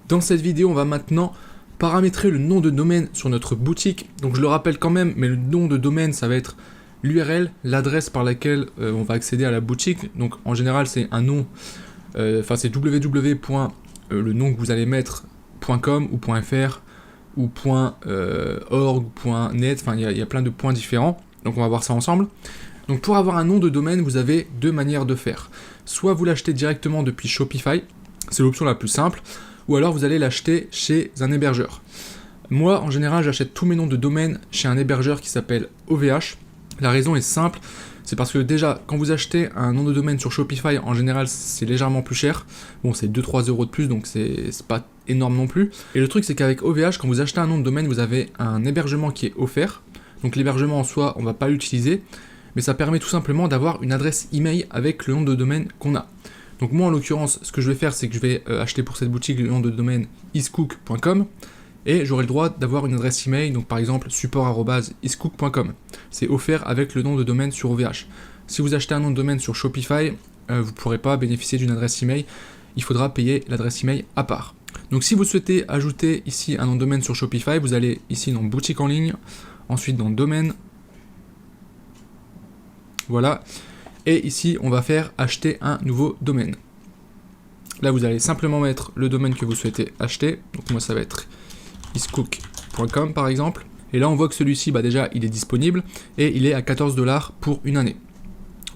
Dans cette vidéo, on va maintenant paramétrer le nom de domaine sur notre boutique. Donc je le rappelle quand même, mais le nom de domaine, ça va être l'URL, l'adresse par laquelle on va accéder à la boutique. Donc en général, c'est un nom, c'est www. Le nom que vous allez mettre .com ou .fr ou .org ou .net, enfin il y a plein de points différents. Donc on va voir ça ensemble. Donc pour avoir un nom de domaine, vous avez deux manières de faire. Soit vous l'achetez directement depuis Shopify, c'est l'option la plus simple, ou alors vous allez l'acheter chez un hébergeur. Moi, en général, j'achète tous mes noms de domaine chez un hébergeur qui s'appelle OVH. La raison est simple, c'est parce que déjà, quand vous achetez un nom de domaine sur Shopify, en général, c'est légèrement plus cher. Bon, c'est 2-3 € de plus, donc c'est pas énorme non plus. Et le truc, c'est qu'avec OVH, quand vous achetez un nom de domaine, vous avez un hébergement qui est offert. Donc l'hébergement en soi, on va pas l'utiliser, mais ça permet tout simplement d'avoir une adresse email avec le nom de domaine qu'on a. Donc moi en l'occurrence, ce que je vais faire, c'est que je vais acheter pour cette boutique le nom de domaine iscook.com et j'aurai le droit d'avoir une adresse email, donc par exemple support@iscook.com. C'est offert avec le nom de domaine sur OVH. Si vous achetez un nom de domaine sur Shopify, vous ne pourrez pas bénéficier d'une adresse email, il faudra payer l'adresse email à part. Donc si vous souhaitez ajouter ici un nom de domaine sur Shopify, vous allez ici dans boutique en ligne, ensuite dans domaine, voilà. Et ici, on va faire acheter un nouveau domaine. Là, vous allez simplement mettre le domaine que vous souhaitez acheter. Donc moi, ça va être iscook.com par exemple. Et là, on voit que celui-ci, déjà, il est disponible et il est à 14 $ pour une année.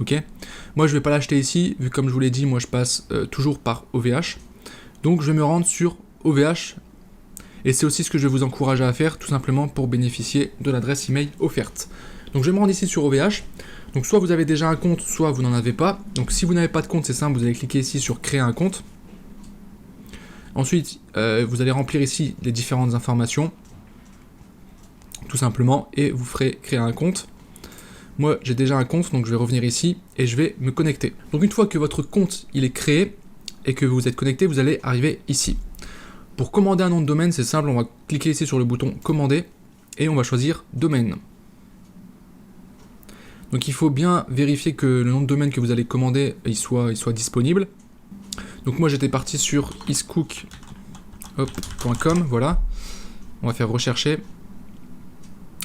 Ok. Moi, je ne vais pas l'acheter ici, vu comme je vous l'ai dit, moi, je passe toujours par OVH. Donc, je vais me rendre sur OVH. Et c'est aussi ce que je vais vous encourager à faire, tout simplement pour bénéficier de l'adresse email offerte. Donc, je vais me rendre ici sur OVH. Donc soit vous avez déjà un compte, soit vous n'en avez pas. Donc si vous n'avez pas de compte, c'est simple, vous allez cliquer ici sur créer un compte. Ensuite, vous allez remplir ici les différentes informations, tout simplement, et vous ferez créer un compte. Moi, j'ai déjà un compte, donc je vais revenir ici et je vais me connecter. Donc une fois que votre compte il est créé et que vous êtes connecté, vous allez arriver ici. Pour commander un nom de domaine, c'est simple, on va cliquer ici sur le bouton commander et on va choisir domaine. Donc il faut bien vérifier que le nom de domaine que vous allez commander il soit disponible. Donc moi j'étais parti sur iscook.com, voilà. On va faire rechercher.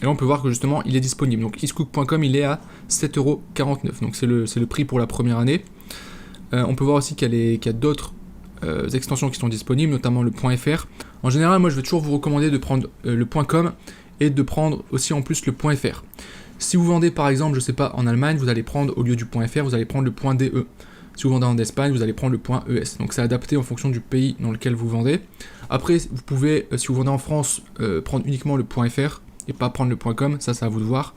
Et là on peut voir que justement il est disponible. Donc iscook.com il est à 7,49 €. Donc c'est le prix pour la première année. On peut voir aussi qu'il y a d'autres extensions qui sont disponibles, notamment le .fr. En général moi je vais toujours vous recommander de prendre le .com et de prendre aussi en plus le .fr. Si vous vendez par exemple, je sais pas, en Allemagne, vous allez prendre, au lieu du .fr, vous allez prendre le .de. Si vous vendez en Espagne, vous allez prendre le .es. Donc c'est adapté en fonction du pays dans lequel vous vendez. Après, vous pouvez, si vous vendez en France, prendre uniquement le .fr et pas prendre le .com, ça c'est à vous de voir.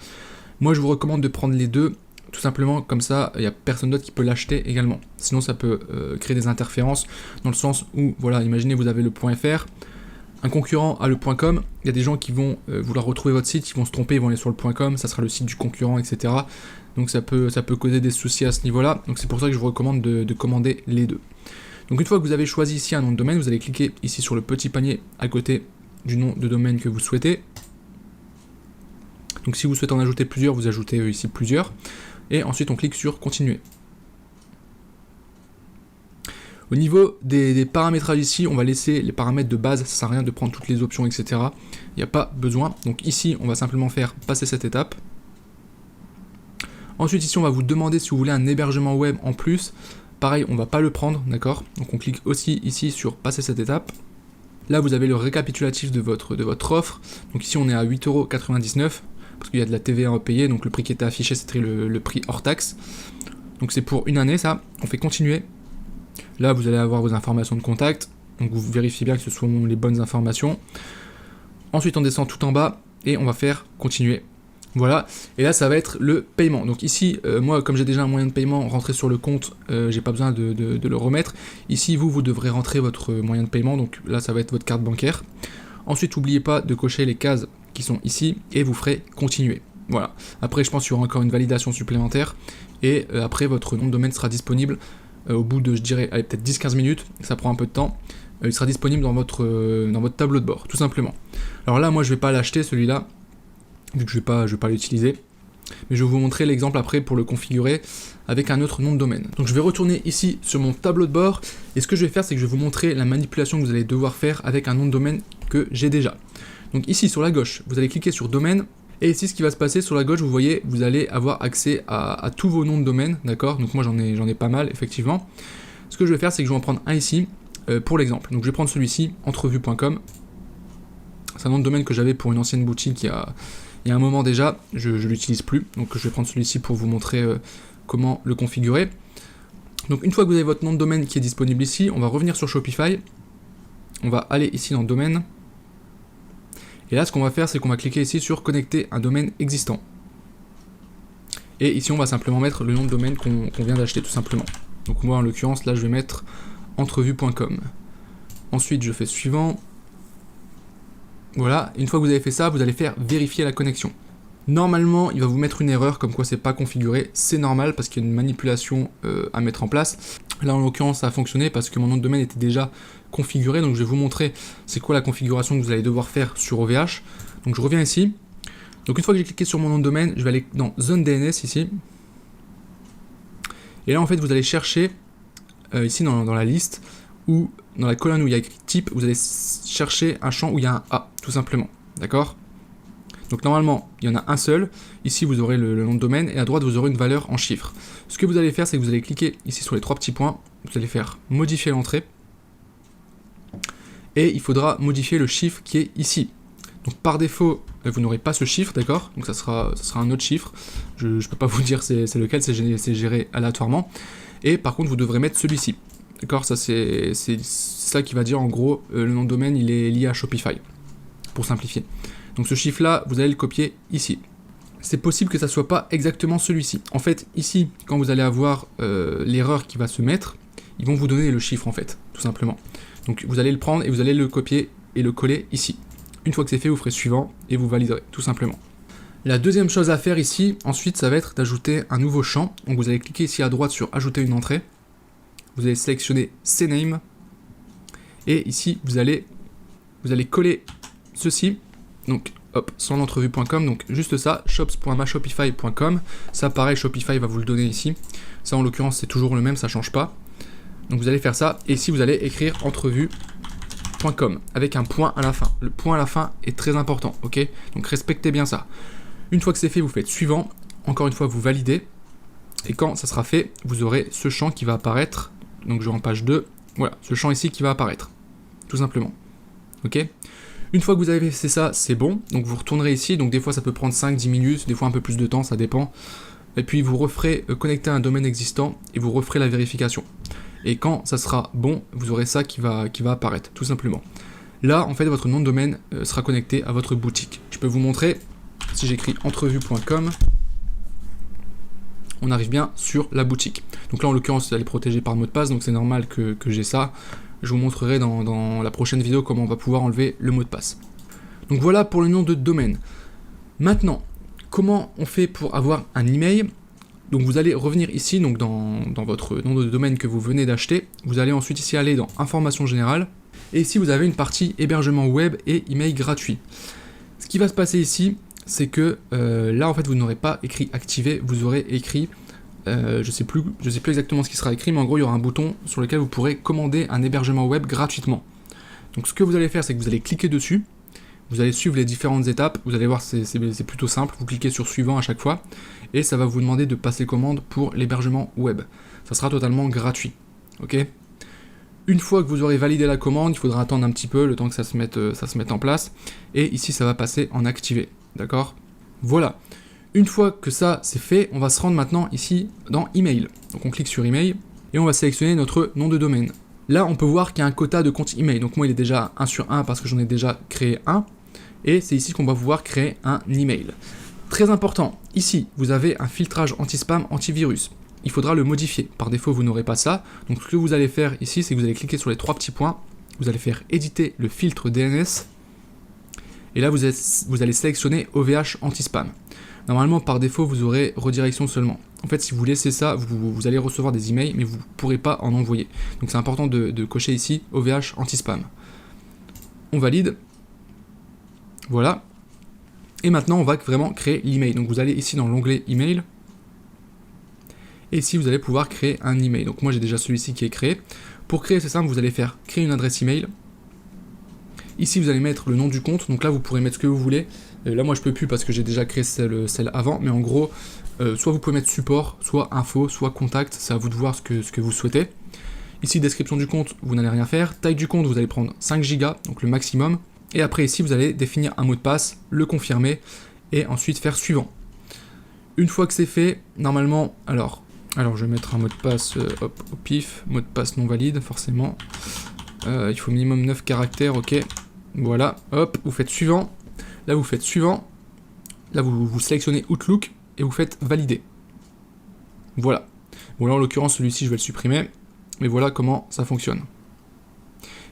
Moi je vous recommande de prendre les deux, tout simplement comme ça, il n'y a personne d'autre qui peut l'acheter également. Sinon ça peut créer des interférences, dans le sens où, voilà, imaginez vous avez le .fr, un concurrent a le .com, il y a des gens qui vont vouloir retrouver votre site, ils vont se tromper, ils vont aller sur le .com, ça sera le site du concurrent, etc. Donc ça peut causer des soucis à ce niveau-là, donc c'est pour ça que je vous recommande de commander les deux. Donc une fois que vous avez choisi ici un nom de domaine, vous allez cliquer ici sur le petit panier à côté du nom de domaine que vous souhaitez. Donc si vous souhaitez en ajouter plusieurs, vous ajoutez ici plusieurs, et ensuite on clique sur continuer. Au niveau des paramétrages ici, on va laisser les paramètres de base, ça sert à rien de prendre toutes les options, etc. Il n'y a pas besoin. Donc ici, on va simplement faire passer cette étape. Ensuite ici, on va vous demander si vous voulez un hébergement web en plus. Pareil, on ne va pas le prendre, d'accord? Donc on clique aussi ici sur passer cette étape. Là, vous avez le récapitulatif de votre offre. Donc ici, on est à 8,99 € parce qu'il y a de la TVA à payer. Donc le prix qui était affiché, c'était le prix hors taxe. Donc c'est pour une année, ça. On fait continuer. Là, vous allez avoir vos informations de contact, donc vous vérifiez bien que ce sont les bonnes informations. Ensuite, on descend tout en bas et on va faire continuer. Voilà, et là, ça va être le paiement. Donc ici, moi, comme j'ai déjà un moyen de paiement rentré sur le compte, j'ai pas besoin de le remettre. Ici, vous devrez rentrer votre moyen de paiement, donc là, ça va être votre carte bancaire. Ensuite, n'oubliez pas de cocher les cases qui sont ici et vous ferez continuer. Voilà, après, je pense qu'il y aura encore une validation supplémentaire et après, votre nom de domaine sera disponible au bout de, je dirais, peut-être 10-15 minutes, ça prend un peu de temps, il sera disponible dans votre tableau de bord, tout simplement. Alors là, moi, je ne vais pas l'acheter, celui-là, vu que je vais pas l'utiliser. mais je vais vous montrer l'exemple après pour le configurer avec un autre nom de domaine. Donc je vais retourner ici sur mon tableau de bord, et ce que je vais faire, c'est que je vais vous montrer la manipulation que vous allez devoir faire avec un nom de domaine que j'ai déjà. Donc ici sur la gauche, vous allez cliquer sur domaine, et ici ce qui va se passer sur la gauche, vous voyez, vous allez avoir accès à tous vos noms de domaine, d'accord? Donc moi j'en ai pas mal, effectivement. Ce que je vais faire, c'est que je vais en prendre un ici, pour l'exemple. Donc je vais prendre celui-ci, entrevue.com. C'est un nom de domaine que j'avais pour une ancienne boutique il y a un moment déjà, je ne l'utilise plus, donc je vais prendre celui-ci pour vous montrer comment le configurer. Donc une fois que vous avez votre nom de domaine qui est disponible ici, on va revenir sur Shopify, on va aller ici dans domaine, et là ce qu'on va faire, c'est qu'on va cliquer ici sur connecter un domaine existant. Et ici on va simplement mettre le nom de domaine qu'on vient d'acheter tout simplement. Donc moi en l'occurrence là je vais mettre entrevue.com. Ensuite je fais suivant. Voilà, une fois que vous avez fait ça, vous allez faire vérifier la connexion. Normalement, il va vous mettre une erreur comme quoi c'est pas configuré, c'est normal parce qu'il y a une manipulation à mettre en place. Là en l'occurrence ça a fonctionné parce que mon nom de domaine était déjà configuré, donc je vais vous montrer c'est quoi la configuration que vous allez devoir faire sur OVH. Donc je reviens ici. Donc une fois que j'ai cliqué sur mon nom de domaine, je vais aller dans zone DNS ici. Et là en fait vous allez chercher ici dans la liste, ou dans la colonne où il y a écrit type, vous allez chercher un champ où il y a un A, tout simplement, d'accord? Donc normalement, il y en a un seul, ici vous aurez le nom de domaine, et à droite vous aurez une valeur en chiffres. Ce que vous allez faire, c'est que vous allez cliquer ici sur les trois petits points, vous allez faire modifier l'entrée, et il faudra modifier le chiffre qui est ici. Donc par défaut, vous n'aurez pas ce chiffre, d'accord? Donc ça sera un autre chiffre, je ne peux pas vous dire c'est lequel, c'est géré aléatoirement, et par contre vous devrez mettre celui-ci. D'accord, ça c'est ça qui va dire en gros le nom de domaine il est lié à Shopify, pour simplifier. Donc ce chiffre là, vous allez le copier ici. C'est possible que ça soit pas exactement celui-ci. En fait, ici, quand vous allez avoir l'erreur qui va se mettre, ils vont vous donner le chiffre en fait, tout simplement. Donc vous allez le prendre et vous allez le copier et le coller ici. Une fois que c'est fait, vous ferez suivant et vous validerez, tout simplement. La deuxième chose à faire ici, ensuite, ça va être d'ajouter un nouveau champ. Donc vous allez cliquer ici à droite sur ajouter une entrée. Vous allez sélectionner CNAME et ici vous allez coller ceci, donc hop, sans l'entrevue.com, donc juste ça, shops.mashopify.com, ça pareil Shopify va vous le donner ici, ça en l'occurrence c'est toujours le même, ça change pas, donc vous allez faire ça, et ici vous allez écrire entrevue.com avec un point à la fin, le point à la fin est très important, ok, donc respectez bien ça. Une fois que c'est fait, vous faites suivant, encore une fois vous validez, et quand ça sera fait, vous aurez ce champ qui va apparaître. Donc je vais en page 2, voilà, ce champ ici qui va apparaître, tout simplement, ok. Une fois que vous avez fait ça, c'est bon, donc vous retournerez ici, donc des fois ça peut prendre 5-10 minutes, des fois un peu plus de temps, ça dépend, et puis vous referez connecter un domaine existant, et vous referez la vérification, et quand ça sera bon, vous aurez ça qui va apparaître, tout simplement. Là, en fait, votre nom de domaine sera connecté à votre boutique. Je peux vous montrer, si j'écris entrevue.com, on arrive bien sur la boutique. Donc là en l'occurrence elle est protégée par mot de passe, donc c'est normal que j'ai ça. Je vous montrerai dans la prochaine vidéo comment on va pouvoir enlever le mot de passe. Donc voilà pour le nom de domaine. Maintenant, comment on fait pour avoir un email? Donc vous allez revenir ici, donc dans votre nom de domaine que vous venez d'acheter. Vous allez ensuite ici aller dans information générale. Et ici vous avez une partie hébergement web et email gratuit. Ce qui va se passer ici, c'est que là en fait vous n'aurez pas écrit activer, vous aurez écrit, je sais plus exactement ce qui sera écrit, mais en gros il y aura un bouton sur lequel vous pourrez commander un hébergement web gratuitement. Donc ce que vous allez faire, c'est que vous allez cliquer dessus, vous allez suivre les différentes étapes, vous allez voir c'est plutôt simple, vous cliquez sur suivant à chaque fois, et ça va vous demander de passer commande pour l'hébergement web. Ça sera totalement gratuit, ok. Une fois que vous aurez validé la commande, il faudra attendre un petit peu, le temps que ça se mette en place, et ici ça va passer en activé. D'accord? Voilà. Une fois que ça c'est fait, on va se rendre maintenant ici dans email. Donc on clique sur email et on va sélectionner notre nom de domaine. Là on peut voir qu'il y a un quota de compte email. Donc moi il est déjà 1 sur 1 parce que j'en ai déjà créé un. Et c'est ici qu'on va pouvoir créer un email. Très important, ici vous avez un filtrage anti-spam, antivirus. Il faudra le modifier. Par défaut vous n'aurez pas ça. Donc ce que vous allez faire ici, c'est que vous allez cliquer sur les trois petits points. Vous allez faire éditer le filtre DNS. Et là, vous allez sélectionner OVH anti-spam. Normalement, par défaut, vous aurez redirection seulement. En fait, si vous laissez ça, vous allez recevoir des emails, mais vous ne pourrez pas en envoyer. Donc c'est important de cocher ici OVH anti-spam. On valide. Voilà. Et maintenant, on va vraiment créer l'email. Donc vous allez ici dans l'onglet email. Et ici, vous allez pouvoir créer un email. Donc moi, j'ai déjà celui-ci qui est créé. Pour créer, c'est simple, vous allez faire créer une adresse email. Ici, vous allez mettre le nom du compte. Donc là, vous pourrez mettre ce que vous voulez. Là, moi, je peux plus parce que j'ai déjà créé celle avant. Mais en gros, soit vous pouvez mettre support, soit info, soit contact. C'est à vous de voir ce que vous souhaitez. Ici, description du compte, vous n'allez rien faire. Taille du compte, vous allez prendre 5 Go, donc le maximum. Et après, ici, vous allez définir un mot de passe, le confirmer, et ensuite faire suivant. Une fois que c'est fait, normalement, alors je vais mettre un mot de passe hop, au pif, mot de passe non valide, forcément. Il faut minimum 9 caractères, ok. Voilà, hop, vous faites suivant. Là, vous faites suivant. Là, vous sélectionnez Outlook, et vous faites valider. Voilà. Bon, là, en l'occurrence, celui-ci, je vais le supprimer. Mais voilà comment ça fonctionne.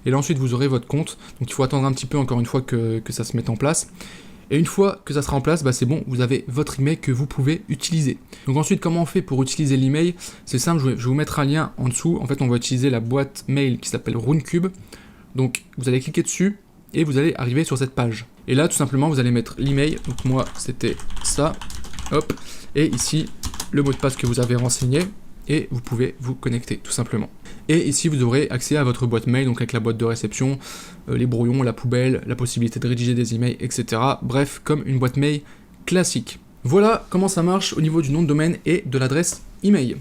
Et là ensuite vous aurez votre compte, donc il faut attendre un petit peu encore une fois que ça se mette en place. Et une fois que ça sera en place, bah c'est bon, vous avez votre email que vous pouvez utiliser. Donc ensuite comment on fait pour utiliser l'email? C'est simple, je vais vous mettre un lien en dessous. En fait on va utiliser la boîte mail qui s'appelle RuneCube. Donc vous allez cliquer dessus et vous allez arriver sur cette page. Et là tout simplement vous allez mettre l'email, donc moi c'était ça, hop, et ici le mot de passe que vous avez renseigné. Et vous pouvez vous connecter tout simplement. Et ici vous aurez accès à votre boîte mail, donc avec la boîte de réception, les brouillons, la poubelle, la possibilité de rédiger des emails, etc. Bref, comme une boîte mail classique. Voilà comment ça marche au niveau du nom de domaine et de l'adresse email.